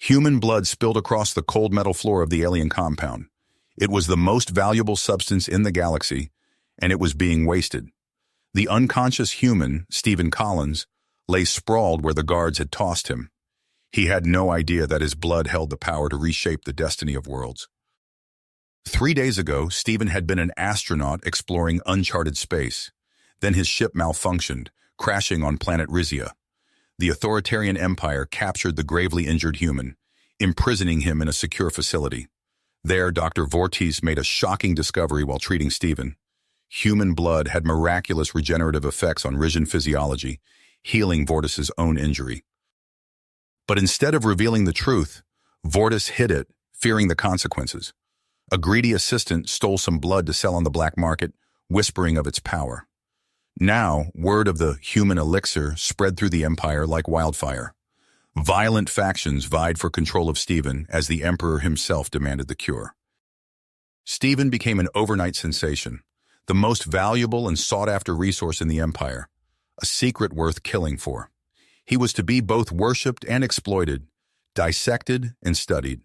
Human blood spilled across the cold metal floor of the alien compound. It was the most valuable substance in the galaxy, and it was being wasted. The unconscious human, Stephen Collins, lay sprawled where the guards had tossed him. He had no idea that his blood held the power to reshape the destiny of worlds. 3 days ago, Stephen had been an astronaut exploring uncharted space. Then his ship malfunctioned, crashing on planet Rizia. The authoritarian empire captured the gravely injured human, imprisoning him in a secure facility. There, Dr. Vortis made a shocking discovery while treating Stephen. Human blood had miraculous regenerative effects on Rizian physiology, healing Vortis's own injury. But instead of revealing the truth, Vortis hid it, fearing the consequences. A greedy assistant stole some blood to sell on the black market, whispering of its power. Now, word of the human elixir spread through the empire like wildfire. Violent factions vied for control of Stephen as the emperor himself demanded the cure. Stephen became an overnight sensation, the most valuable and sought-after resource in the empire, a secret worth killing for. He was to be both worshipped and exploited, dissected and studied.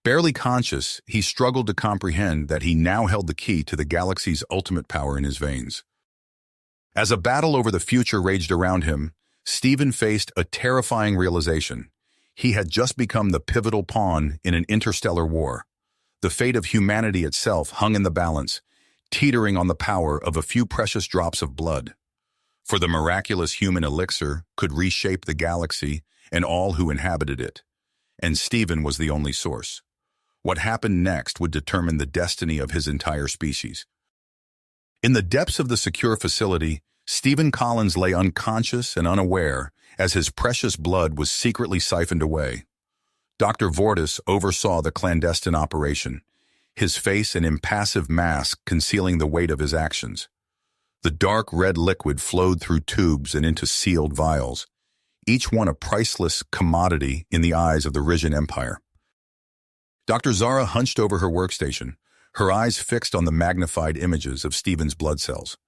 Barely conscious, he struggled to comprehend that he now held the key to the galaxy's ultimate power in his veins. As a battle over the future raged around him, Stephen faced a terrifying realization. He had just become the pivotal pawn in an interstellar war. The fate of humanity itself hung in the balance, teetering on the power of a few precious drops of blood. For the miraculous human elixir could reshape the galaxy and all who inhabited it. And Stephen was the only source. What happened next would determine the destiny of his entire species. In the depths of the secure facility, Stephen Collins lay unconscious and unaware as his precious blood was secretly siphoned away. Dr. Vortis oversaw the clandestine operation, his face an impassive mask concealing the weight of his actions. The dark red liquid flowed through tubes and into sealed vials, each one a priceless commodity in the eyes of the Rizian Empire. Dr. Zara hunched over her workstation, her eyes fixed on the magnified images of Stephen's blood cells.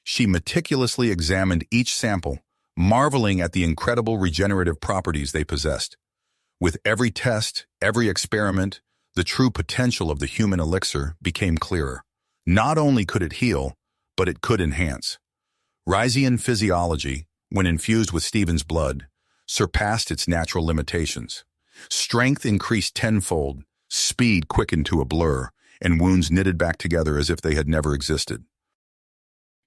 She meticulously examined each sample, marveling at the incredible regenerative properties they possessed. With every test, every experiment, the true potential of the human elixir became clearer. Not only could it heal, but it could enhance. Rizian physiology, when infused with Stephen's blood, surpassed its natural limitations. Strength increased tenfold, speed quickened to a blur, and wounds knitted back together as if they had never existed.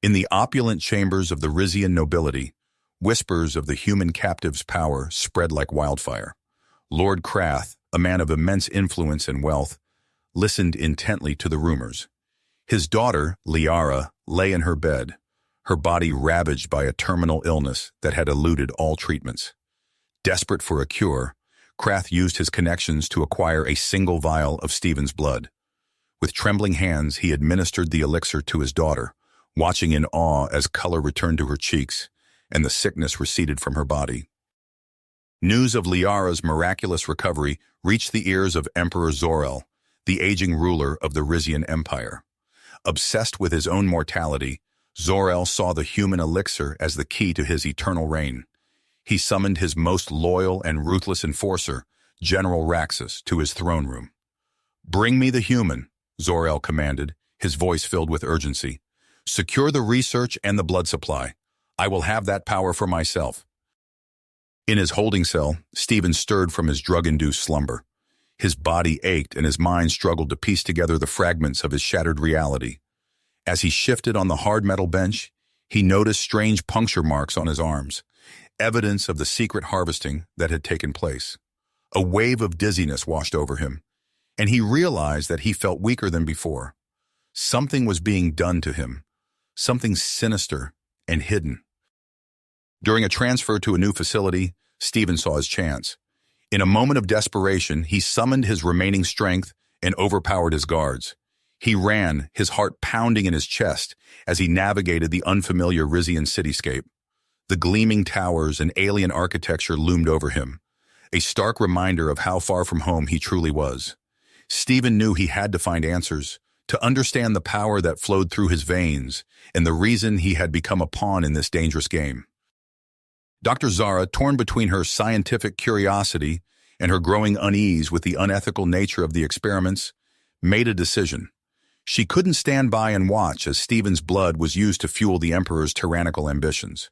In the opulent chambers of the Rizian nobility, whispers of the human captive's power spread like wildfire. Lord Krath, a man of immense influence and wealth, listened intently to the rumors. His daughter, Liara, lay in her bed, her body ravaged by a terminal illness that had eluded all treatments. Desperate for a cure, Krath used his connections to acquire a single vial of Stephen's blood. With trembling hands, he administered the elixir to his daughter, watching in awe as color returned to her cheeks and the sickness receded from her body. News of Liara's miraculous recovery reached the ears of Emperor Zor-El, the aging ruler of the Rizian Empire. Obsessed with his own mortality, Zor-El saw the human elixir as the key to his eternal reign. He summoned his most loyal and ruthless enforcer, General Raxus, to his throne room. "Bring me the human," Zor-El commanded, his voice filled with urgency. "Secure the research and the blood supply. I will have that power for myself." In his holding cell, Stephen stirred from his drug-induced slumber. His body ached and his mind struggled to piece together the fragments of his shattered reality. As he shifted on the hard metal bench, he noticed strange puncture marks on his arms, evidence of the secret harvesting that had taken place. A wave of dizziness washed over him, and he realized that he felt weaker than before. Something was being done to him, something sinister and hidden. During a transfer to a new facility, Stephen saw his chance. In a moment of desperation, he summoned his remaining strength and overpowered his guards. He ran, his heart pounding in his chest as he navigated the unfamiliar Rizian cityscape. The gleaming towers and alien architecture loomed over him, a stark reminder of how far from home he truly was. Stephen knew he had to find answers, to understand the power that flowed through his veins and the reason he had become a pawn in this dangerous game. Dr. Zara, torn between her scientific curiosity and her growing unease with the unethical nature of the experiments, made a decision. She couldn't stand by and watch as Stephen's blood was used to fuel the Emperor's tyrannical ambitions.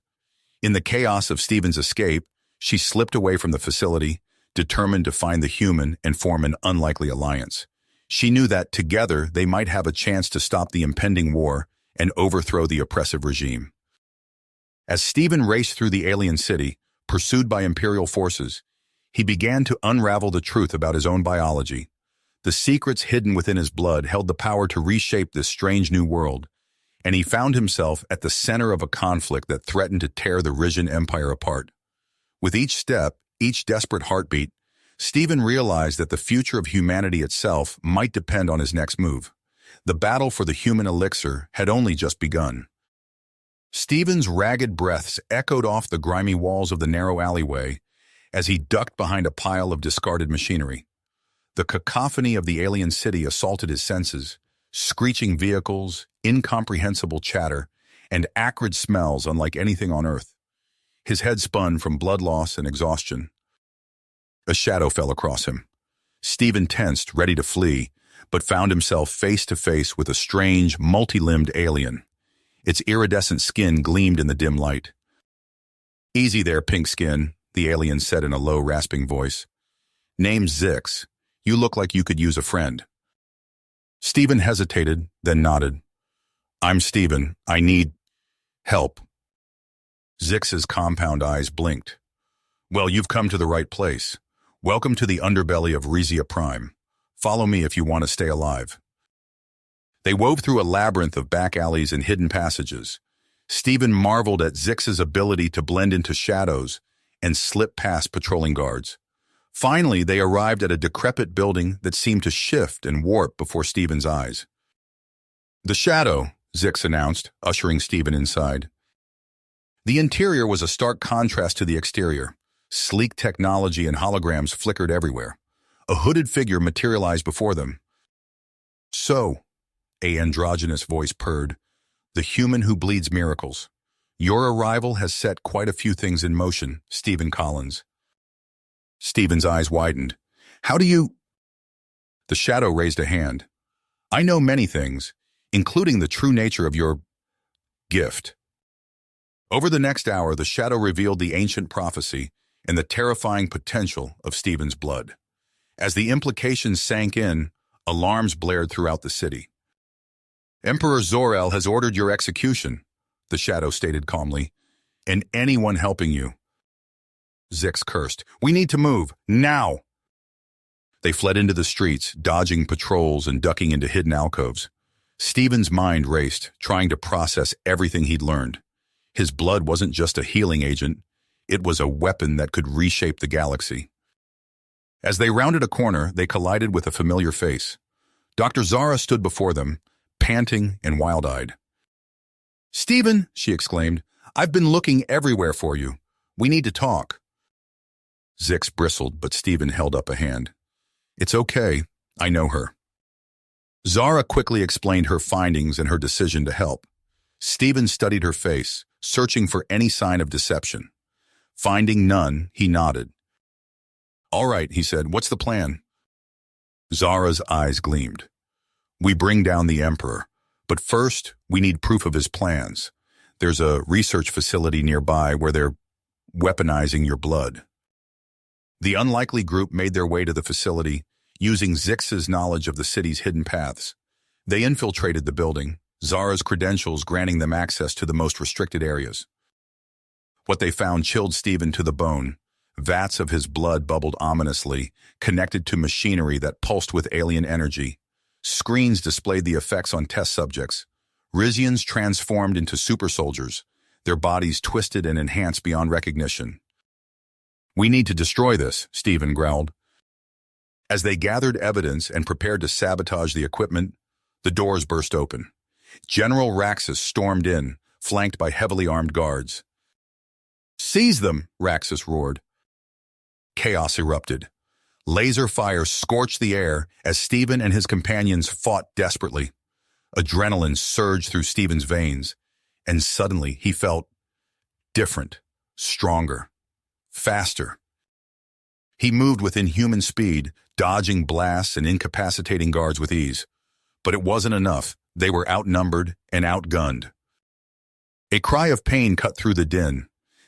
In the chaos of Stephen's escape, she slipped away from the facility, determined to find the human and form an unlikely alliance. She knew that together they might have a chance to stop the impending war and overthrow the oppressive regime. As Stephen raced through the alien city, pursued by Imperial forces, he began to unravel the truth about his own biology. The secrets hidden within his blood held the power to reshape this strange new world, and he found himself at the center of a conflict that threatened to tear the Risian Empire apart. With each step, each desperate heartbeat, Stephen realized that the future of humanity itself might depend on his next move. The battle for the human elixir had only just begun. Stephen's ragged breaths echoed off the grimy walls of the narrow alleyway as he ducked behind a pile of discarded machinery. The cacophony of the alien city assaulted his senses, screeching vehicles, incomprehensible chatter, and acrid smells unlike anything on Earth. His head spun from blood loss and exhaustion. A shadow fell across him. Stephen tensed, ready to flee, but found himself face to face with a strange, multi-limbed alien. Its iridescent skin gleamed in the dim light. "Easy there, pink skin," the alien said in a low, rasping voice. "Name's Zix. You look like you could use a friend." Stephen hesitated, then nodded. "I'm Stephen. I need help." Zix's compound eyes blinked. "Well, you've come to the right place. Welcome to the underbelly of Risia Prime. Follow me if you want to stay alive." They wove through a labyrinth of back alleys and hidden passages. Stephen marveled at Zix's ability to blend into shadows and slip past patrolling guards. Finally, they arrived at a decrepit building that seemed to shift and warp before Stephen's eyes. "The Shadow," Zix announced, ushering Stephen inside. The interior was a stark contrast to the exterior. Sleek technology and holograms flickered everywhere. A hooded figure materialized before them. "So," a androgynous voice purred, "the human who bleeds miracles. Your arrival has set quite a few things in motion, Stephen Collins." Stephen's eyes widened. "How do you—" The Shadow raised a hand. "I know many things, including the true nature of your gift." Over the next hour, the Shadow revealed the ancient prophecy and the terrifying potential of Stephen's blood. As the implications sank in, alarms blared throughout the city. "Emperor Zor-El has ordered your execution," the Shadow stated calmly, "and anyone helping you." Zix cursed. "We need to move, now!" They fled into the streets, dodging patrols and ducking into hidden alcoves. Stephen's mind raced, trying to process everything he'd learned. His blood wasn't just a healing agent, it was a weapon that could reshape the galaxy. As they rounded a corner, they collided with a familiar face. Dr. Zara stood before them, panting and wild-eyed. "Stephen," she exclaimed, "I've been looking everywhere for you. We need to talk." Zix bristled, but Stephen held up a hand. "It's okay. I know her." Zara quickly explained her findings and her decision to help. Stephen studied her face, searching for any sign of deception. Finding none, he nodded. "All right," he said, "what's the plan?" Zara's eyes gleamed. "We bring down the Emperor, but first we need proof of his plans. There's a research facility nearby where they're weaponizing your blood." The unlikely group made their way to the facility, using Zix's knowledge of the city's hidden paths. They infiltrated the building, Zara's credentials granting them access to the most restricted areas. What they found chilled Stephen to the bone. Vats of his blood bubbled ominously, connected to machinery that pulsed with alien energy. Screens displayed the effects on test subjects. Risians transformed into super soldiers, their bodies twisted and enhanced beyond recognition. "We need to destroy this," Stephen growled. As they gathered evidence and prepared to sabotage the equipment, the doors burst open. General Raxus stormed in, flanked by heavily armed guards. "Seize them!" Raxus roared. Chaos erupted. Laser fire scorched the air as Stephen and his companions fought desperately. Adrenaline surged through Stephen's veins, and suddenly he felt different, stronger, faster. He moved with inhuman speed, dodging blasts and incapacitating guards with ease. But it wasn't enough. They were outnumbered and outgunned. A cry of pain cut through the din.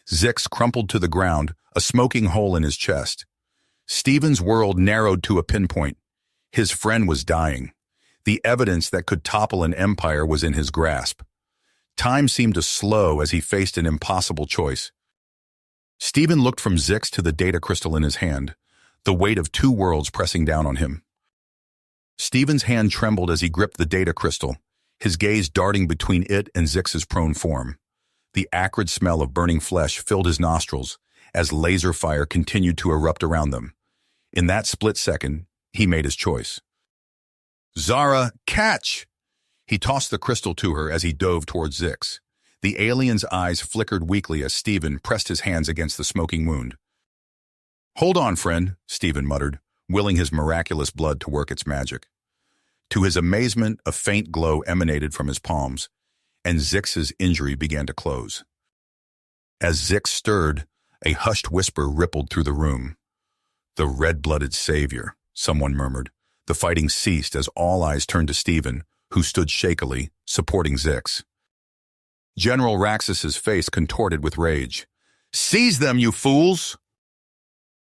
Zix crumpled to the ground, a smoking hole in his chest. Stephen's world narrowed to a pinpoint. His friend was dying. The evidence that could topple an empire was in his grasp. Time seemed to slow as he faced an impossible choice. Stephen looked from Zix to the data crystal in his hand, the weight of two worlds pressing down on him. Stephen's hand trembled as he gripped the data crystal, his gaze darting between it and Zix's prone form. The acrid smell of burning flesh filled his nostrils as laser fire continued to erupt around them. In that split second, he made his choice. "Zara, catch!" He tossed the crystal to her as he dove towards Zix. The alien's eyes flickered weakly as Stephen pressed his hands against the smoking wound. "Hold on, friend," Stephen muttered, willing his miraculous blood to work its magic. To his amazement, a faint glow emanated from his palms, and Zix's injury began to close. As Zix stirred, a hushed whisper rippled through the room. "The red-blooded savior," someone murmured. The fighting ceased as all eyes turned to Stephen, who stood shakily, supporting Zix. General Raxus's face contorted with rage. "Seize them, you fools!"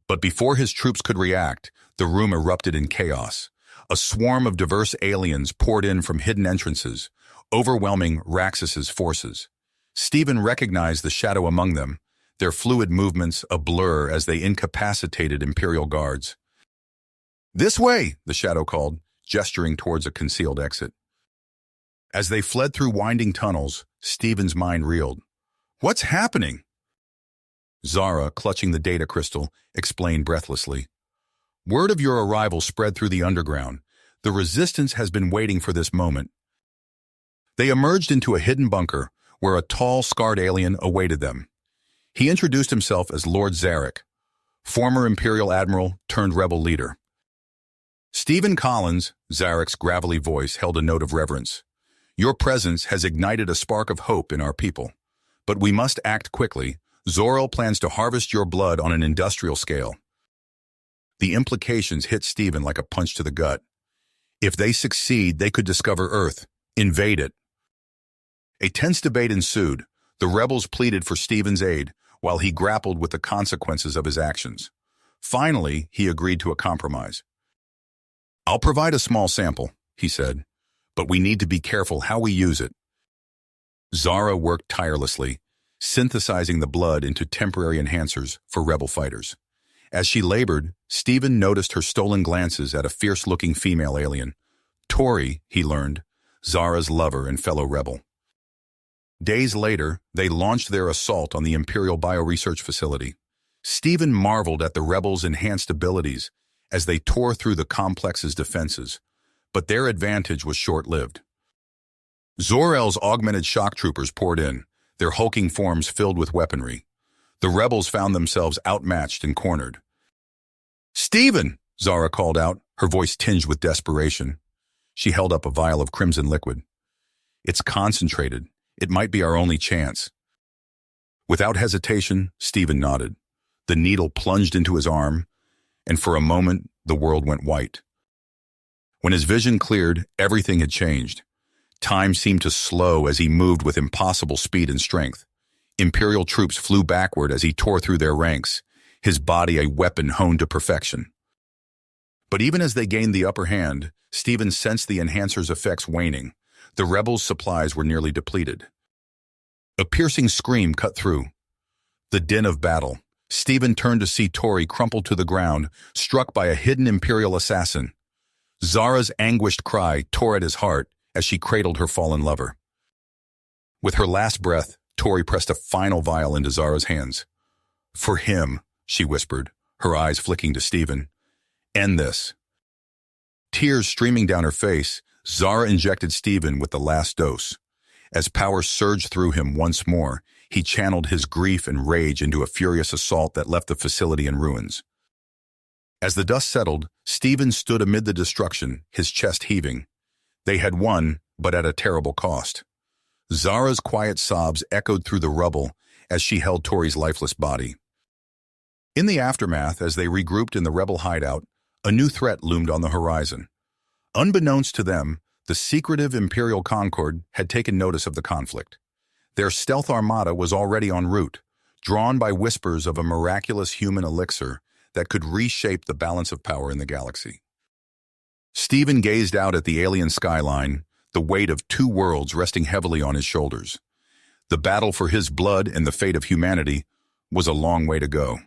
But before his troops could react, the room erupted in chaos. A swarm of diverse aliens poured in from hidden entrances, overwhelming Raxus's forces. Stephen recognized the shadow among them, their fluid movements a blur as they incapacitated Imperial guards. "This way," the shadow called, gesturing towards a concealed exit. As they fled through winding tunnels, Stephen's mind reeled. "What's happening?" Zara, clutching the data crystal, explained breathlessly. "Word of your arrival spread through the underground. The Resistance has been waiting for this moment." They emerged into a hidden bunker, where a tall, scarred alien awaited them. He introduced himself as Lord Zarek, former Imperial Admiral turned rebel leader. "Stephen Collins," Zarek's gravelly voice held a note of reverence. "Your presence has ignited a spark of hope in our people. But we must act quickly. Zor-El plans to harvest your blood on an industrial scale." The implications hit Stephen like a punch to the gut. If they succeed, they could discover Earth, invade it. A tense debate ensued. The rebels pleaded for Stephen's aid, while he grappled with the consequences of his actions. Finally, he agreed to a compromise. "I'll provide a small sample," he said, "but we need to be careful how we use it." Zara worked tirelessly, synthesizing the blood into temporary enhancers for rebel fighters. As she labored, Stephen noticed her stolen glances at a fierce-looking female alien. Tori, he learned, Zara's lover and fellow rebel. Days later, they launched their assault on the Imperial Bioresearch Facility. Stephen marveled at the rebels' enhanced abilities as they tore through the complex's defenses, but their advantage was short-lived. Zor-El's augmented shock troopers poured in, their hulking forms filled with weaponry. The rebels found themselves outmatched and cornered. "Stephen!" Zara called out, her voice tinged with desperation. She held up a vial of crimson liquid. "It's concentrated. It might be our only chance." Without hesitation, Stephen nodded. The needle plunged into his arm, and for a moment, the world went white. When his vision cleared, everything had changed. Time seemed to slow as he moved with impossible speed and strength. Imperial troops flew backward as he tore through their ranks, his body a weapon honed to perfection. But even as they gained the upper hand, Stephen sensed the enhancer's effects waning. The rebels' supplies were nearly depleted. A piercing scream cut through. The din of battle. Stephen turned to see Tori crumpled to the ground, struck by a hidden Imperial assassin. Zara's anguished cry tore at his heart as she cradled her fallen lover. With her last breath, Tori pressed a final vial into Zara's hands. "For him," she whispered, her eyes flicking to Stephen. "End this." Tears streaming down her face, Zara injected Stephen with the last dose. As power surged through him once more, he channeled his grief and rage into a furious assault that left the facility in ruins. As the dust settled, Stephen stood amid the destruction, his chest heaving. They had won, but at a terrible cost. Zara's quiet sobs echoed through the rubble as she held Tori's lifeless body. In the aftermath, as they regrouped in the rebel hideout, a new threat loomed on the horizon. Unbeknownst to them, the secretive Imperial Concord had taken notice of the conflict. Their stealth armada was already en route, drawn by whispers of a miraculous human elixir that could reshape the balance of power in the galaxy. Stephen gazed out at the alien skyline, the weight of two worlds resting heavily on his shoulders. The battle for his blood and the fate of humanity was a long way to go.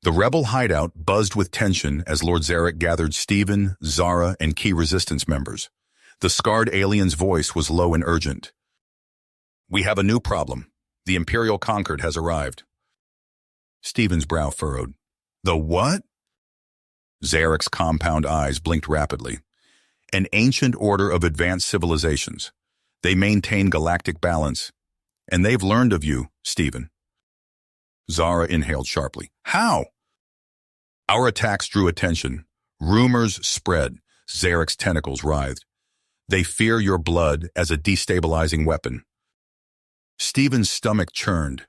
The rebel hideout buzzed with tension as Lord Zarek gathered Stephen, Zara, and key resistance members. The scarred alien's voice was low and urgent. "We have a new problem. The Imperial Concord has arrived." Stephen's brow furrowed. "The what?" Zarek's compound eyes blinked rapidly. "An ancient order of advanced civilizations. They maintain galactic balance. And they've learned of you, Stephen." Zara inhaled sharply. "How?" "Our attacks drew attention. Rumors spread." Zarek's tentacles writhed. "They fear your blood as a destabilizing weapon." Stephen's stomach churned.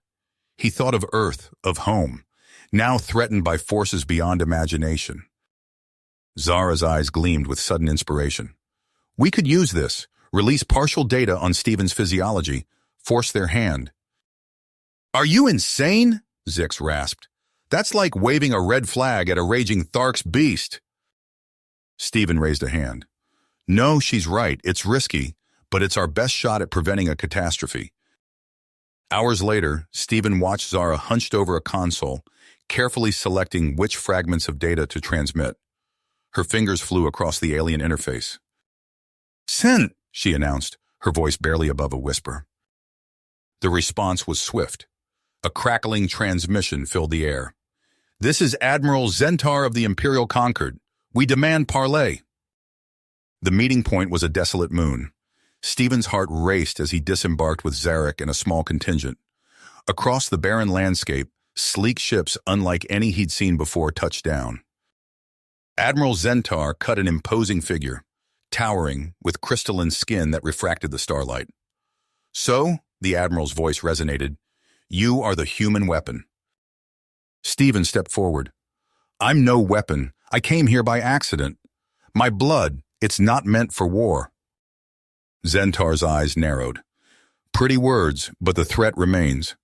He thought of Earth, of home, now threatened by forces beyond imagination. Zara's eyes gleamed with sudden inspiration. "We could use this, release partial data on Stephen's physiology, force their hand." "Are you insane?" Zix rasped. "That's like waving a red flag at a raging Thark's beast." Stephen raised a hand. "No, she's right. It's risky, but it's our best shot at preventing a catastrophe." Hours later, Stephen watched Zara hunched over a console, carefully selecting which fragments of data to transmit. Her fingers flew across the alien interface. "Sent," she announced, her voice barely above a whisper. The response was swift. A crackling transmission filled the air. "This is Admiral Zentar of the Imperial Concord. We demand parley." The meeting point was a desolate moon. Stephen's heart raced as he disembarked with Zarek and a small contingent. Across the barren landscape, sleek ships unlike any he'd seen before touched down. Admiral Zentar cut an imposing figure, towering, with crystalline skin that refracted the starlight. "So," the Admiral's voice resonated, "you are the human weapon." Stephen stepped forward. "I'm no weapon. I came here by accident. My blood, it's not meant for war." Zentar's eyes narrowed. "Pretty words, but the threat remains."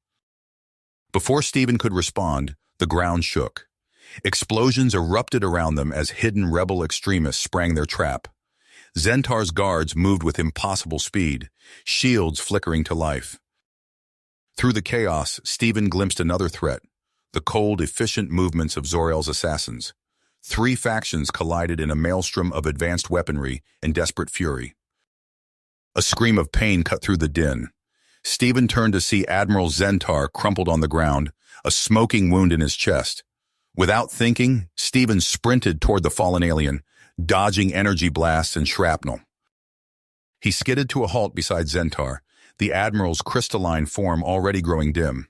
Before Stephen could respond, the ground shook. Explosions erupted around them as hidden rebel extremists sprang their trap. Zentar's guards moved with impossible speed, shields flickering to life. Through the chaos, Stephen glimpsed another threat, the cold, efficient movements of Zor-El's assassins. 3 factions collided in a maelstrom of advanced weaponry and desperate fury. A scream of pain cut through the din. Stephen turned to see Admiral Zentar crumpled on the ground, a smoking wound in his chest. Without thinking, Stephen sprinted toward the fallen alien, dodging energy blasts and shrapnel. He skidded to a halt beside Zentar, the Admiral's crystalline form already growing dim.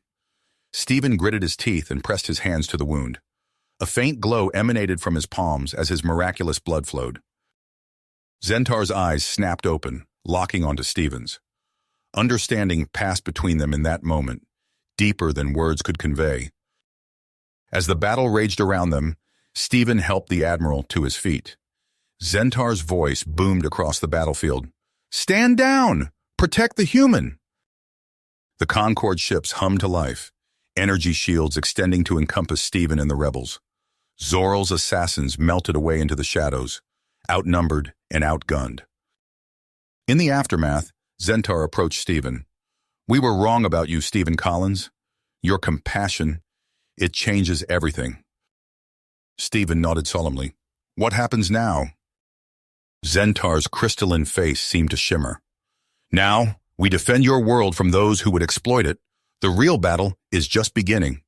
Stephen gritted his teeth and pressed his hands to the wound. A faint glow emanated from his palms as his miraculous blood flowed. Zentar's eyes snapped open, locking onto Stephen's. Understanding passed between them in that moment, deeper than words could convey. As the battle raged around them, Stephen helped the Admiral to his feet. Zentar's voice boomed across the battlefield. "Stand down! Protect the human!" The Concord ships hummed to life, energy shields extending to encompass Stephen and the rebels. Zor-El's assassins melted away into the shadows, outnumbered and outgunned. In the aftermath, Zentar approached Stephen. "We were wrong about you, Stephen Collins. Your compassion, it changes everything." Stephen nodded solemnly. "What happens now?" Zentar's crystalline face seemed to shimmer. "Now, we defend your world from those who would exploit it. The real battle is just beginning."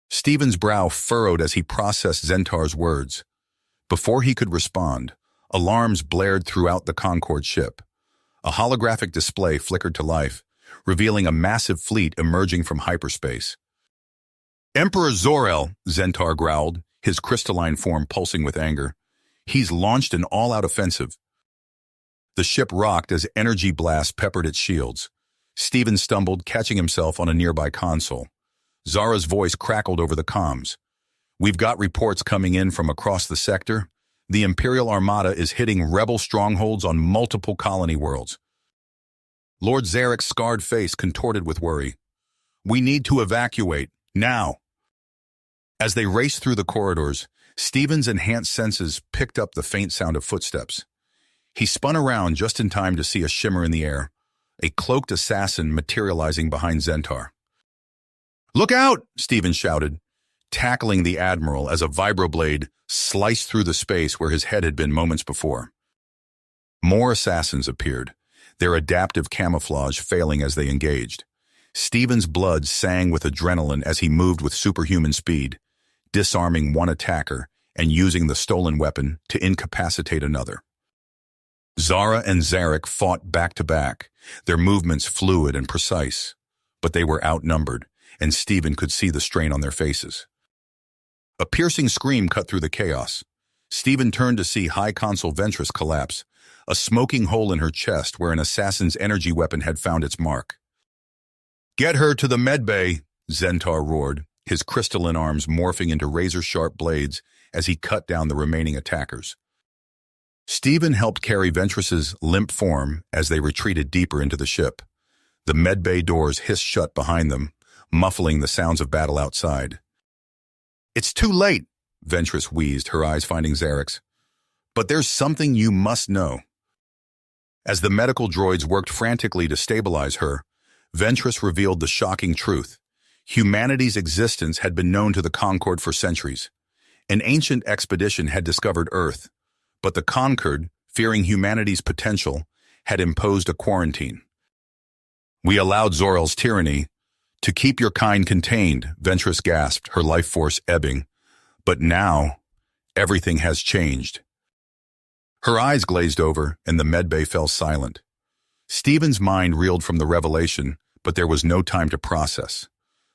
Stephen's brow furrowed as he processed Zentar's words. Before he could respond, alarms blared throughout the Concord ship. A holographic display flickered to life, revealing a massive fleet emerging from hyperspace. "Emperor Zor-El," Zentar growled, his crystalline form pulsing with anger. "He's launched an all-out offensive." The ship rocked as energy blasts peppered its shields. Stephen stumbled, catching himself on a nearby console. Zara's voice crackled over the comms. "We've got reports coming in from across the sector. The Imperial Armada is hitting rebel strongholds on multiple colony worlds." Lord Zarek's scarred face contorted with worry. "We need to evacuate, now." As they raced through the corridors, Stephen's enhanced senses picked up the faint sound of footsteps. He spun around just in time to see a shimmer in the air, a cloaked assassin materializing behind Zentar. "Look out!" Stephen shouted, tackling the Admiral as a vibroblade sliced through the space where his head had been moments before. More assassins appeared, their adaptive camouflage failing as they engaged. Stephen's blood sang with adrenaline as he moved with superhuman speed, disarming one attacker and using the stolen weapon to incapacitate another. Zara and Zarek fought back-to-back, their movements fluid and precise, but they were outnumbered, and Stephen could see the strain on their faces. A piercing scream cut through the chaos. Stephen turned to see High Consul Ventress collapse, a smoking hole in her chest where an assassin's energy weapon had found its mark. "Get her to the medbay," Zentar roared, his crystalline arms morphing into razor-sharp blades as he cut down the remaining attackers. Stephen helped carry Ventress's limp form as they retreated deeper into the ship. The medbay doors hissed shut behind them, muffling the sounds of battle outside. "It's too late," Ventress wheezed, her eyes finding Zarek's. "But there's something you must know." As the medical droids worked frantically to stabilize her, Ventress revealed the shocking truth. Humanity's existence had been known to the Concord for centuries. An ancient expedition had discovered Earth, but the Concord, fearing humanity's potential, had imposed a quarantine. "We allowed Zor-El's tyranny to keep your kind contained," Ventress gasped, her life force ebbing. "But now, everything has changed." Her eyes glazed over, and the medbay fell silent. Stephen's mind reeled from the revelation, but there was no time to process.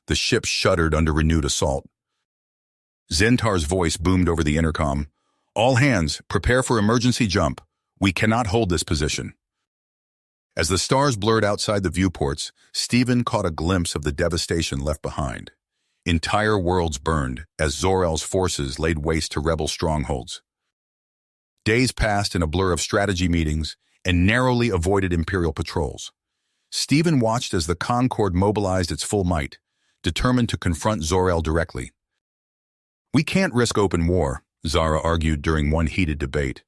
The ship shuddered under renewed assault. Zentar's voice boomed over the intercom. "All hands, prepare for emergency jump. We cannot hold this position." As the stars blurred outside the viewports, Stephen caught a glimpse of the devastation left behind. Entire worlds burned as Zor-El's forces laid waste to rebel strongholds. Days passed in a blur of strategy meetings and narrowly avoided Imperial patrols. Stephen watched as the Concord mobilized its full might, determined to confront Zor-El directly. "We can't risk open war," Zara argued during one heated debate.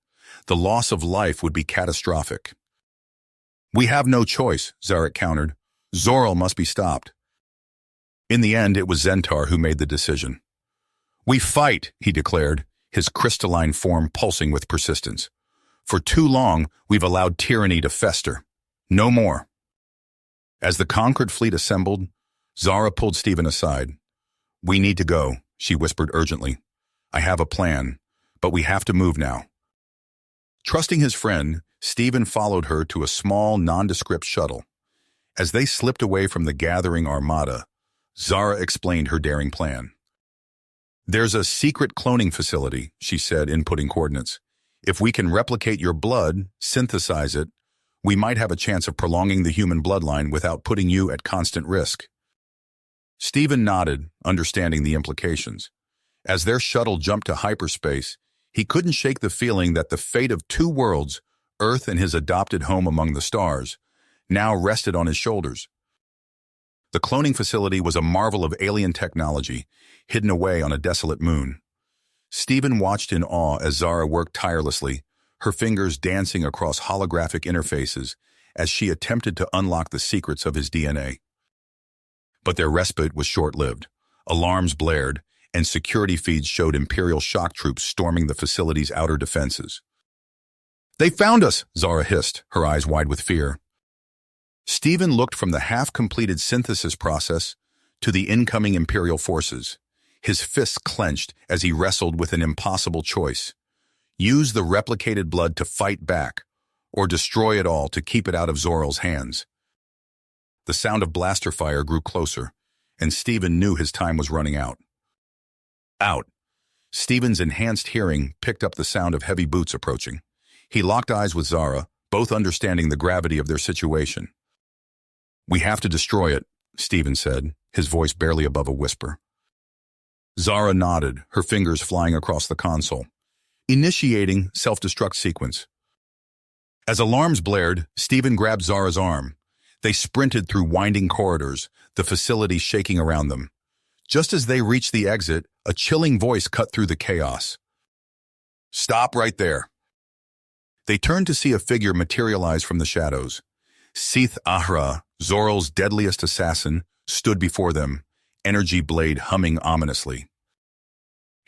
"The loss of life would be catastrophic." "We have no choice," Zarek countered. "Zor-El must be stopped." In the end, it was Zentar who made the decision. "We fight," he declared, his crystalline form pulsing with persistence. "For too long, we've allowed tyranny to fester. No more." As the conquered fleet assembled, Zara pulled Stephen aside. "We need to go," she whispered urgently. "I have a plan, but we have to move now." Trusting his friend, Stephen followed her to a small, nondescript shuttle. As they slipped away from the gathering armada, Zara explained her daring plan. "There's a secret cloning facility," she said, inputting coordinates. "If we can replicate your blood, synthesize it, we might have a chance of prolonging the human bloodline without putting you at constant risk." Stephen nodded, understanding the implications. As their shuttle jumped to hyperspace, he couldn't shake the feeling that the fate of two worlds, Earth and his adopted home among the stars, now rested on his shoulders. The cloning facility was a marvel of alien technology, hidden away on a desolate moon. Stephen watched in awe as Zara worked tirelessly, her fingers dancing across holographic interfaces as she attempted to unlock the secrets of his DNA. But their respite was short-lived. Alarms blared, and security feeds showed Imperial shock troops storming the facility's outer defenses. "They found us!" Zara hissed, her eyes wide with fear. Stephen looked from the half-completed synthesis process to the incoming Imperial forces, his fists clenched as he wrestled with an impossible choice. Use the replicated blood to fight back, or destroy it all to keep it out of Zor-El's hands. The sound of blaster fire grew closer, and Stephen knew his time was running out. Out. Stephen's enhanced hearing picked up the sound of heavy boots approaching. He locked eyes with Zara, both understanding the gravity of their situation. "We have to destroy it," Steven said, his voice barely above a whisper. Zara nodded, her fingers flying across the console. Initiating self-destruct sequence. As alarms blared, Steven grabbed Zara's arm. They sprinted through winding corridors, the facility shaking around them. Just as they reached the exit, a chilling voice cut through the chaos. Stop right there. They turned to see a figure materialize from the shadows. Sith Ahra, Zoral's deadliest assassin, stood before them, energy blade humming ominously.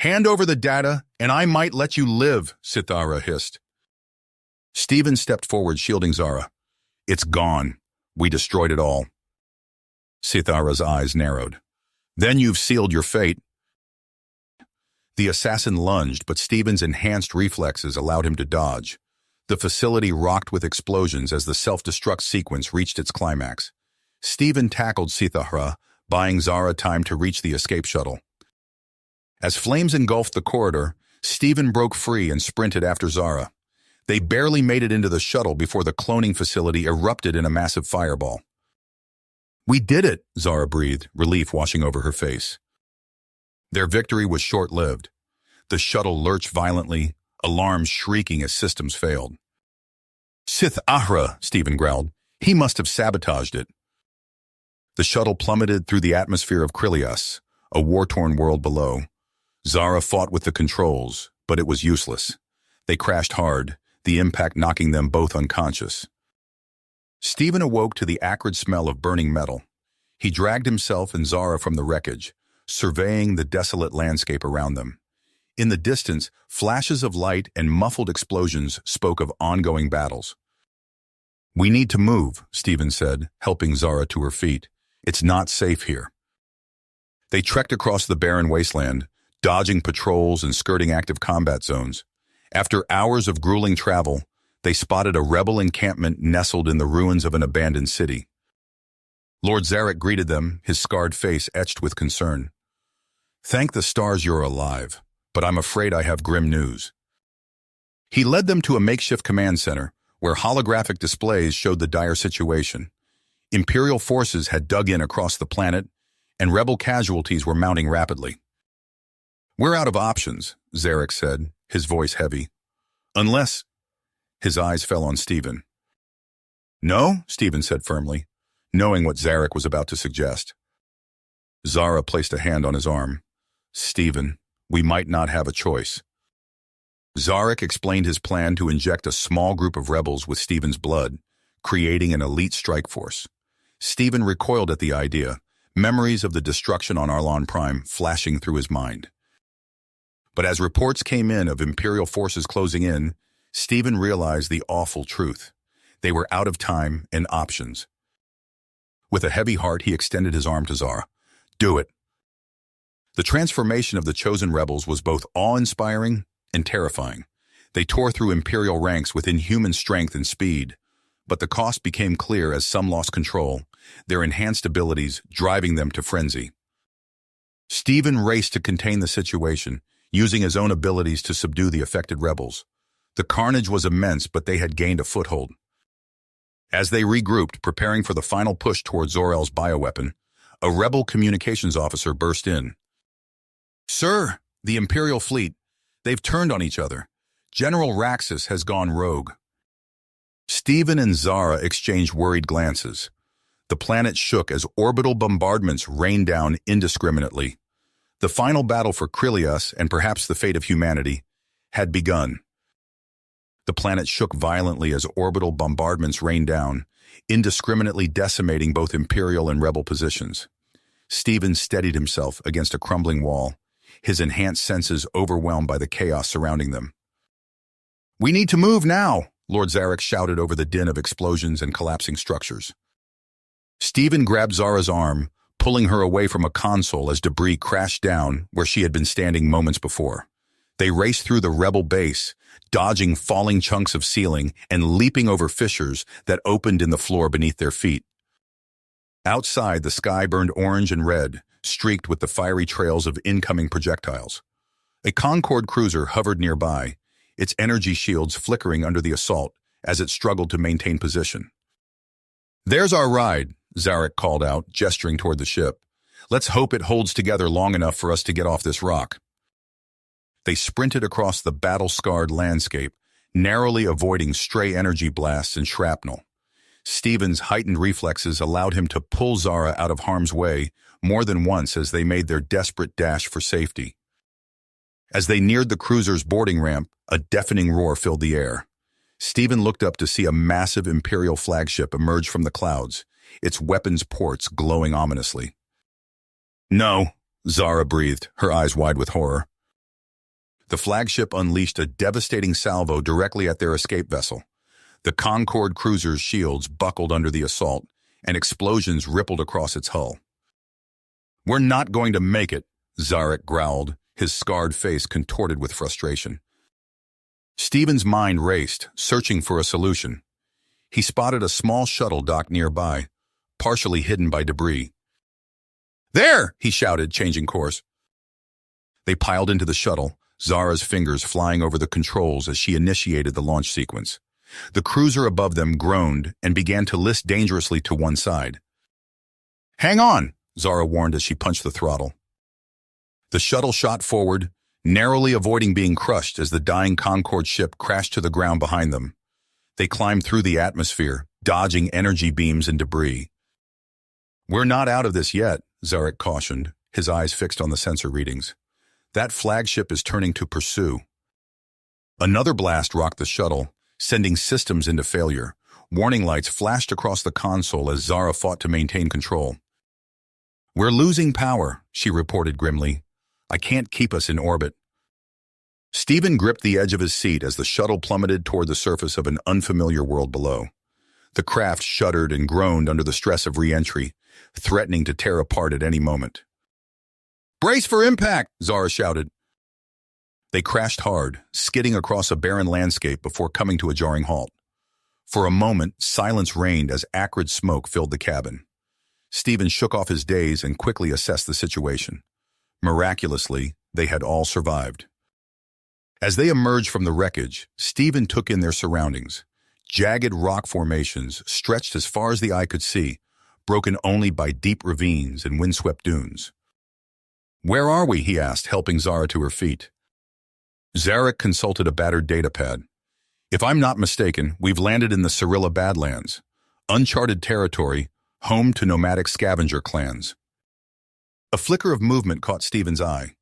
Hand over the data, and I might let you live, Sith Ahra hissed. Steven stepped forward, shielding Zara. It's gone. We destroyed it all. Sith Ahra's eyes narrowed. Then you've sealed your fate. The assassin lunged, but Steven's enhanced reflexes allowed him to dodge. The facility rocked with explosions as the self-destruct sequence reached its climax. Steven tackled Sith Ahra, buying Zara time to reach the escape shuttle. As flames engulfed the corridor, Steven broke free and sprinted after Zara. They barely made it into the shuttle before the cloning facility erupted in a massive fireball. We did it, Zara breathed, relief washing over her face. Their victory was short-lived. The shuttle lurched violently, alarms shrieking as systems failed. Sith Ahra, Steven growled. He must have sabotaged it. The shuttle plummeted through the atmosphere of Krilias, a war-torn world below. Zara fought with the controls, but it was useless. They crashed hard, the impact knocking them both unconscious. Steven awoke to the acrid smell of burning metal. He dragged himself and Zara from the wreckage, surveying the desolate landscape around them. In the distance, flashes of light and muffled explosions spoke of ongoing battles. We need to move, Steven said, helping Zara to her feet. It's not safe here. They trekked across the barren wasteland, dodging patrols and skirting active combat zones. After hours of grueling travel, they spotted a rebel encampment nestled in the ruins of an abandoned city. Lord Zarek greeted them, his scarred face etched with concern. Thank the stars you're alive, but I'm afraid I have grim news. He led them to a makeshift command center, where holographic displays showed the dire situation. Imperial forces had dug in across the planet, and rebel casualties were mounting rapidly. We're out of options, Zarek said, his voice heavy. Unless... His eyes fell on Steven. No, Steven said firmly, knowing what Zarek was about to suggest. Zara placed a hand on his arm. Steven, we might not have a choice. Zarek explained his plan to inject a small group of rebels with Steven's blood, creating an elite strike force. Steven recoiled at the idea, memories of the destruction on Arlon Prime flashing through his mind. But as reports came in of Imperial forces closing in, Steven realized the awful truth. They were out of time and options. With a heavy heart, he extended his arm to Zara. Do it. The transformation of the chosen rebels was both awe-inspiring and terrifying. They tore through Imperial ranks with inhuman strength and speed, but the cost became clear as some lost control, their enhanced abilities driving them to frenzy. Steven raced to contain the situation, using his own abilities to subdue the affected rebels. The carnage was immense, but they had gained a foothold. As they regrouped, preparing for the final push toward Zor-El's bioweapon, a rebel communications officer burst in. Sir, the Imperial fleet, they've turned on each other. General Raxus has gone rogue. Steven and Zara exchanged worried glances. The planet shook as orbital bombardments rained down indiscriminately. The final battle for Krilias, and perhaps the fate of humanity, had begun. The planet shook violently as orbital bombardments rained down, indiscriminately decimating both Imperial and Rebel positions. Steven steadied himself against a crumbling wall, his enhanced senses overwhelmed by the chaos surrounding them. We need to move now, Lord Zarek shouted over the din of explosions and collapsing structures. Steven grabbed Zara's arm, pulling her away from a console as debris crashed down where she had been standing moments before. They raced through the rebel base, dodging falling chunks of ceiling and leaping over fissures that opened in the floor beneath their feet. Outside, the sky burned orange and red, streaked with the fiery trails of incoming projectiles. A Concorde cruiser hovered nearby, its energy shields flickering under the assault as it struggled to maintain position. There's our ride, Zarek called out, gesturing toward the ship. Let's hope it holds together long enough for us to get off this rock. They sprinted across the battle-scarred landscape, narrowly avoiding stray energy blasts and shrapnel. Steven's heightened reflexes allowed him to pull Zara out of harm's way more than once as they made their desperate dash for safety. As they neared the cruiser's boarding ramp, a deafening roar filled the air. Steven looked up to see a massive Imperial flagship emerge from the clouds, its weapons ports glowing ominously. "No," Zara breathed, her eyes wide with horror. The flagship unleashed a devastating salvo directly at their escape vessel. The Concorde cruiser's shields buckled under the assault, and explosions rippled across its hull. "We're not going to make it," Zarek growled, his scarred face contorted with frustration. Steven's mind raced, searching for a solution. He spotted a small shuttle docked nearby, partially hidden by debris. "There!" he shouted, changing course. They piled into the shuttle, Zara's fingers flying over the controls as she initiated the launch sequence. The cruiser above them groaned and began to list dangerously to one side. "Hang on," Zara warned as she punched the throttle. The shuttle shot forward, narrowly avoiding being crushed as the dying Concorde ship crashed to the ground behind them. They climbed through the atmosphere, dodging energy beams and debris. "We're not out of this yet," Zarek cautioned, his eyes fixed on the sensor readings. "That flagship is turning to pursue." Another blast rocked the shuttle, sending systems into failure. Warning lights flashed across the console as Zara fought to maintain control. "We're losing power," she reported grimly. "I can't keep us in orbit." Steven gripped the edge of his seat as the shuttle plummeted toward the surface of an unfamiliar world below. The craft shuddered and groaned under the stress of re-entry, threatening to tear apart at any moment. "Brace for impact!" Zara shouted. They crashed hard, skidding across a barren landscape before coming to a jarring halt. For a moment, silence reigned as acrid smoke filled the cabin. Steven shook off his daze and quickly assessed the situation. Miraculously, they had all survived. As they emerged from the wreckage, Steven took in their surroundings. Jagged rock formations stretched as far as the eye could see, broken only by deep ravines and windswept dunes. "Where are we?" he asked, helping Zara to her feet. Zarek consulted a battered datapad. "If I'm not mistaken, we've landed in the Cirilla Badlands, uncharted territory, home to nomadic scavenger clans." A flicker of movement caught Steven's eye.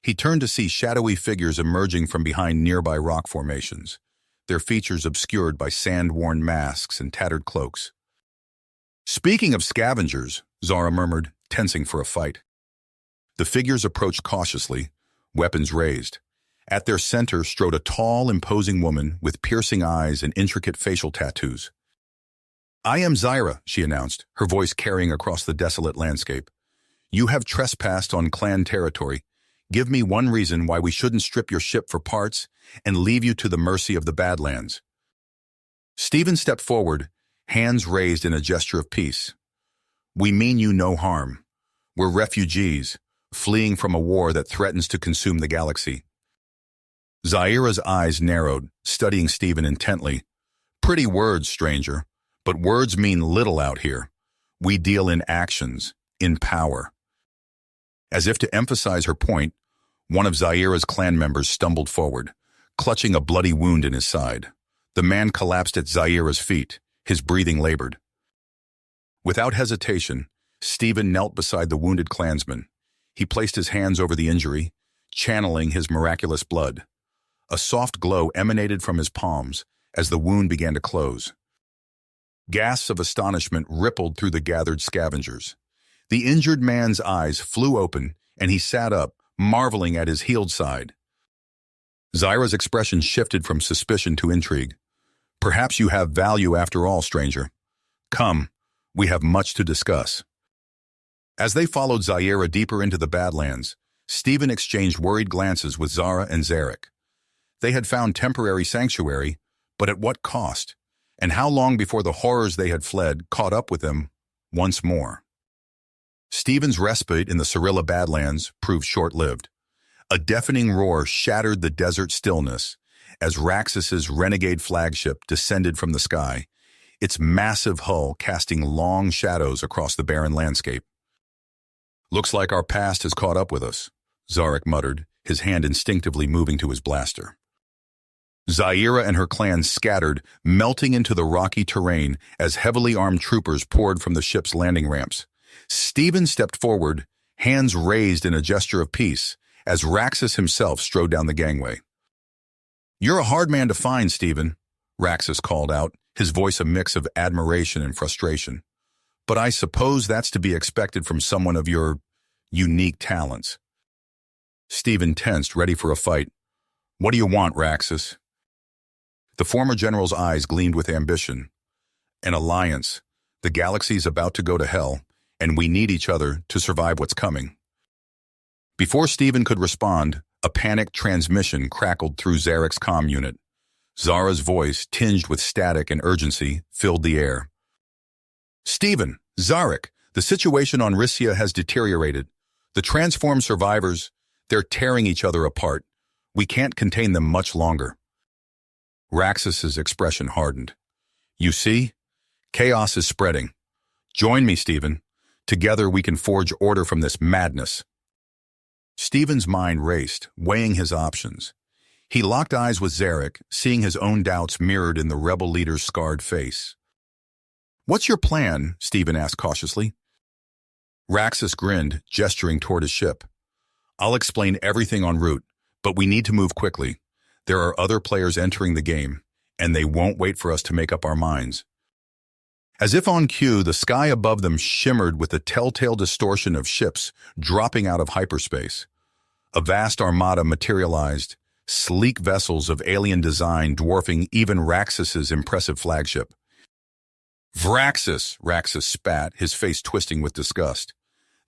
He turned to see shadowy figures emerging from behind nearby rock formations, their features obscured by sand-worn masks and tattered cloaks. "Speaking of scavengers," Zara murmured, tensing for a fight. The figures approached cautiously, weapons raised. At their center strode a tall, imposing woman with piercing eyes and intricate facial tattoos. "I am Zyra," she announced, her voice carrying across the desolate landscape. "You have trespassed on clan territory. Give me one reason why we shouldn't strip your ship for parts and leave you to the mercy of the Badlands." Steven stepped forward, hands raised in a gesture of peace. "We mean you no harm. We're refugees, fleeing from a war that threatens to consume the galaxy." Zyra's eyes narrowed, studying Steven intently. "Pretty words, stranger, but words mean little out here. We deal in actions, in power." As if to emphasize her point, one of Zyra's clan members stumbled forward, clutching a bloody wound in his side. The man collapsed at Zyra's feet, his breathing labored. Without hesitation, Steven knelt beside the wounded clansman. He placed his hands over the injury, channeling his miraculous blood. A soft glow emanated from his palms as the wound began to close. Gasps of astonishment rippled through the gathered scavengers. The injured man's eyes flew open, and he sat up, marveling at his healed side. Zyra's expression shifted from suspicion to intrigue. "Perhaps you have value after all, stranger. Come, we have much to discuss." As they followed Zyra deeper into the Badlands, Steven exchanged worried glances with Zara and Zarek. They had found temporary sanctuary, but at what cost? And how long before the horrors they had fled caught up with them once more? Steven's respite in the Cirilla Badlands proved short-lived. A deafening roar shattered the desert stillness as Raxus's renegade flagship descended from the sky, its massive hull casting long shadows across the barren landscape. "Looks like our past has caught up with us," Zarek muttered, his hand instinctively moving to his blaster. Zaira and her clan scattered, melting into the rocky terrain as heavily armed troopers poured from the ship's landing ramps. Stephen stepped forward, hands raised in a gesture of peace, as Raxus himself strode down the gangway. "You're a hard man to find, Stephen," Raxus called out, his voice a mix of admiration and frustration. "But I suppose that's to be expected from someone of your unique talents." Stephen tensed, ready for a fight. "What do you want, Raxus?" The former general's eyes gleamed with ambition. "An alliance. The galaxy's about to go to hell, and we need each other to survive what's coming." Before Stephen could respond, a panicked transmission crackled through Zarek's comm unit. Zara's voice, tinged with static and urgency, filled the air. "Stephen, Zarek, the situation on Rissia has deteriorated. The transformed survivors, they're tearing each other apart. We can't contain them much longer." Raxus's expression hardened. "You see? Chaos is spreading. Join me, Stephen. Together we can forge order from this madness." Stephen's mind raced, weighing his options. He locked eyes with Zarek, seeing his own doubts mirrored in the rebel leader's scarred face. "What's your plan?" Stephen asked cautiously. Raxus grinned, gesturing toward his ship. "I'll explain everything en route, but we need to move quickly. There are other players entering the game, and they won't wait for us to make up our minds." As if on cue, the sky above them shimmered with the telltale distortion of ships dropping out of hyperspace. A vast armada materialized, sleek vessels of alien design dwarfing even Raxus's impressive flagship. "Vraxus," Raxus spat, his face twisting with disgust.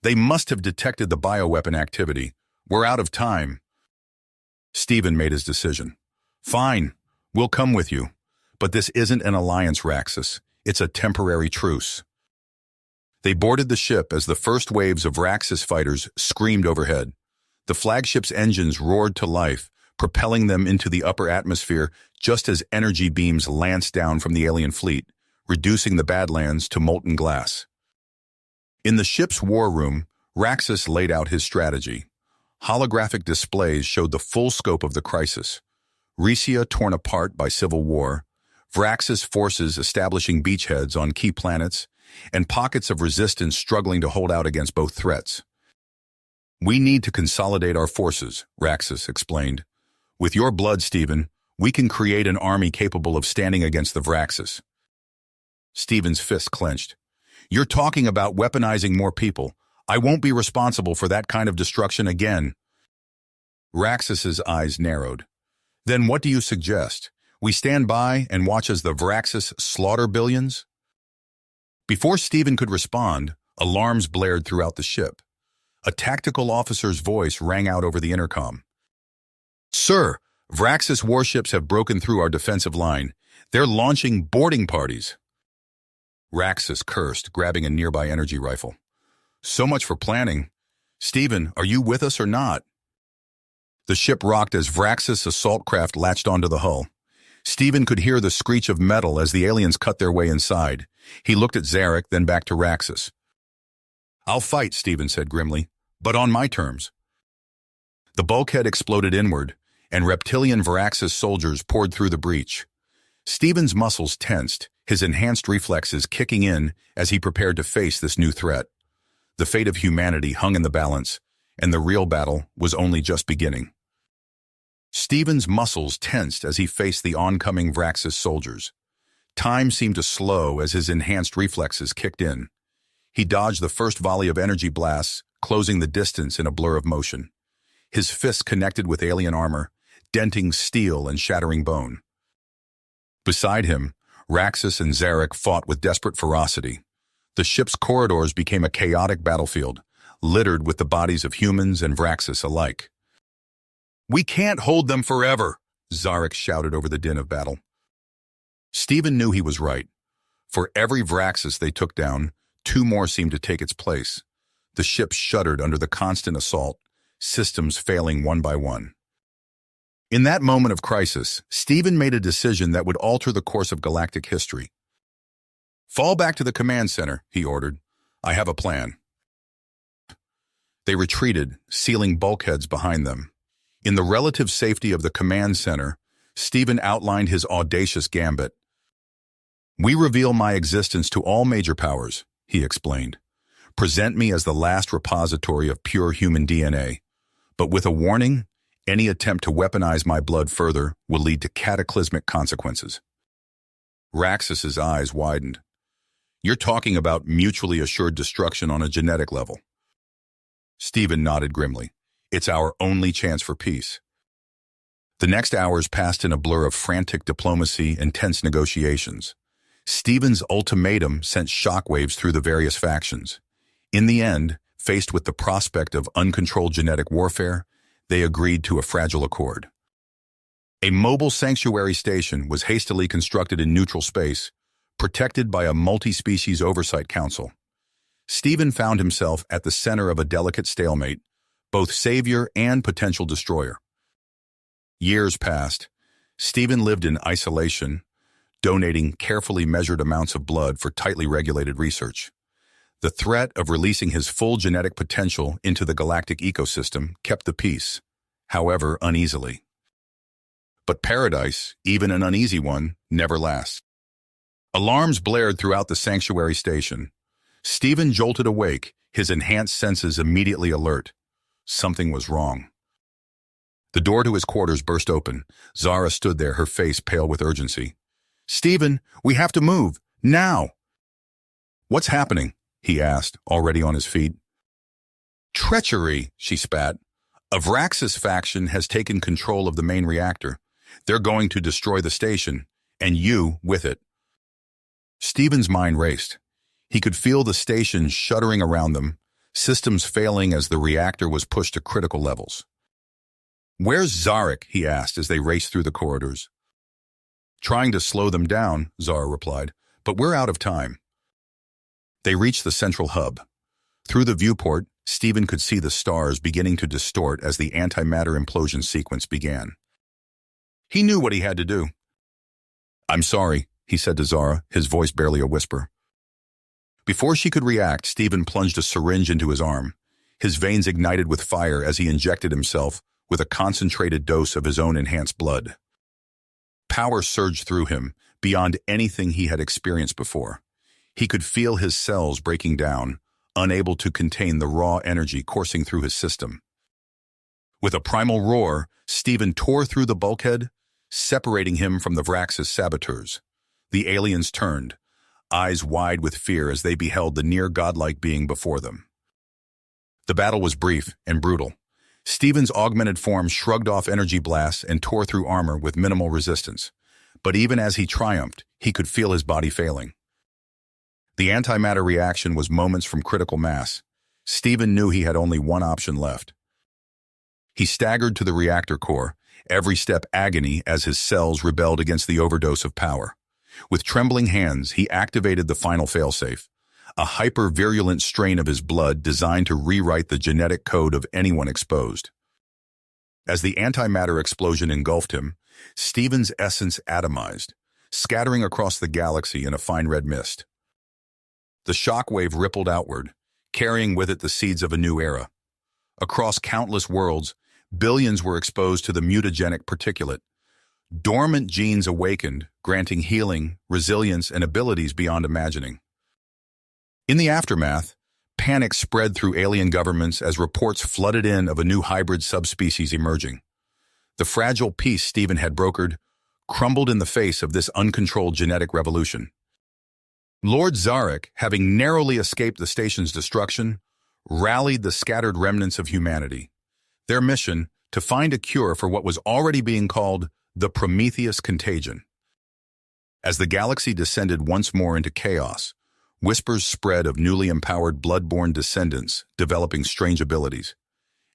"They must have detected the bioweapon activity. We're out of time." Stephen made his decision. "Fine, we'll come with you. But this isn't an alliance, Raxus. It's a temporary truce." They boarded the ship as the first waves of Raxus fighters screamed overhead. The flagship's engines roared to life, propelling them into the upper atmosphere just as energy beams lanced down from the alien fleet, reducing the Badlands to molten glass. In the ship's war room, Raxus laid out his strategy. Holographic displays showed the full scope of the crisis. Rissia torn apart by civil war, Vraxus forces establishing beachheads on key planets, and pockets of resistance struggling to hold out against both threats. "We need to consolidate our forces," Raxus explained. "With your blood, Stephen, we can create an army capable of standing against the Vraxus." Stephen's fist clenched. "You're talking about weaponizing more people. I won't be responsible for that kind of destruction again." Raxus's eyes narrowed. "Then what do you suggest? We stand by and watch as the Vraxus slaughter billions?" Before Stephen could respond, alarms blared throughout the ship. A tactical officer's voice rang out over the intercom. "Sir, Vraxus warships have broken through our defensive line. They're launching boarding parties." Raxus cursed, grabbing a nearby energy rifle. "So much for planning. Stephen, are you with us or not?" The ship rocked as Vraxus assault craft latched onto the hull. Stephen could hear the screech of metal as the aliens cut their way inside. He looked at Zarek, then back to Raxus. "I'll fight," Stephen said grimly, "but on my terms." The bulkhead exploded inward, and reptilian Vraxus soldiers poured through the breach. Stephen's muscles tensed, his enhanced reflexes kicking in as he prepared to face this new threat. The fate of humanity hung in the balance, and the real battle was only just beginning. Stephen's muscles tensed as he faced the oncoming Vraxus soldiers. Time seemed to slow as his enhanced reflexes kicked in. He dodged the first volley of energy blasts, closing the distance in a blur of motion. His fists connected with alien armor, denting steel and shattering bone. Beside him, Raxus and Zarek fought with desperate ferocity. The ship's corridors became a chaotic battlefield, littered with the bodies of humans and Vraxus alike. "We can't hold them forever," Zarek shouted over the din of battle. Stephen knew he was right. For every Vraxus they took down, 2 more seemed to take its place. The ship shuddered under the constant assault, systems failing one by one. In that moment of crisis, Stephen made a decision that would alter the course of galactic history. Fall back to the command center, he ordered. I have a plan. They retreated, sealing bulkheads behind them. In the relative safety of the command center, Stephen outlined his audacious gambit. We reveal my existence to all major powers, he explained. Present me as the last repository of pure human DNA. But with a warning, any attempt to weaponize my blood further will lead to cataclysmic consequences. Raxus's eyes widened. You're talking about mutually assured destruction on a genetic level. Stephen nodded grimly. It's our only chance for peace. The next hours passed in a blur of frantic diplomacy and tense negotiations. Stephen's ultimatum sent shockwaves through the various factions. In the end, faced with the prospect of uncontrolled genetic warfare, they agreed to a fragile accord. A mobile sanctuary station was hastily constructed in neutral space, protected by a multi-species oversight council. Stephen found himself at the center of a delicate stalemate, both savior and potential destroyer. Years passed. Stephen lived in isolation, donating carefully measured amounts of blood for tightly regulated research. The threat of releasing his full genetic potential into the galactic ecosystem kept the peace, however uneasily. But paradise, even an uneasy one, never lasts. Alarms blared throughout the sanctuary station. Stephen jolted awake, his enhanced senses immediately alert. Something was wrong. The door to his quarters burst open. Zara stood there, her face pale with urgency. Stephen, we have to move, now! What's happening? He asked, already on his feet. Treachery, she spat. A Vraxis faction has taken control of the main reactor. They're going to destroy the station, and you with it. Stephen's mind raced. He could feel the station shuddering around them, systems failing as the reactor was pushed to critical levels. Where's Zarek? He asked as they raced through the corridors. Trying to slow them down, Zara replied, but we're out of time. They reached the central hub. Through the viewport, Stephen could see the stars beginning to distort as the antimatter implosion sequence began. He knew what he had to do. I'm sorry, he said to Zara, his voice barely a whisper. Before she could react, Stephen plunged a syringe into his arm. His veins ignited with fire as he injected himself with a concentrated dose of his own enhanced blood. Power surged through him, beyond anything he had experienced before. He could feel his cells breaking down, unable to contain the raw energy coursing through his system. With a primal roar, Stephen tore through the bulkhead, separating him from the Vraxis saboteurs. The aliens turned, eyes wide with fear as they beheld the near-godlike being before them. The battle was brief and brutal. Stephen's augmented form shrugged off energy blasts and tore through armor with minimal resistance. But even as he triumphed, he could feel his body failing. The antimatter reaction was moments from critical mass. Stephen knew he had only one option left. He staggered to the reactor core, every step agony as his cells rebelled against the overdose of power. With trembling hands, he activated the final failsafe, a hyper-virulent strain of his blood designed to rewrite the genetic code of anyone exposed. As the antimatter explosion engulfed him, Stephen's essence atomized, scattering across the galaxy in a fine red mist. The shockwave rippled outward, carrying with it the seeds of a new era. Across countless worlds, billions were exposed to the mutagenic particulate. Dormant genes awakened, granting healing, resilience, and abilities beyond imagining. In the aftermath, panic spread through alien governments as reports flooded in of a new hybrid subspecies emerging. The fragile peace Stephen had brokered crumbled in the face of this uncontrolled genetic revolution. Lord Zarek, having narrowly escaped the station's destruction, rallied the scattered remnants of humanity. Their mission, to find a cure for what was already being called the Prometheus contagion. As the galaxy descended once more into chaos, whispers spread of newly empowered blood-borne descendants developing strange abilities.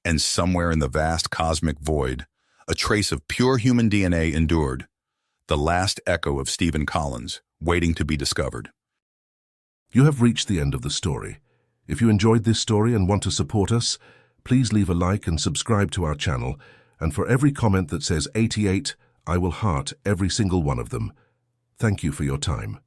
And somewhere in the vast cosmic void, a trace of pure human DNA endured, the last echo of Stephen Collins, waiting to be discovered. You have reached the end of the story. If you enjoyed this story and want to support us, please leave a like and subscribe to our channel, and for every comment that says 88, I will heart every single one of them. Thank you for your time.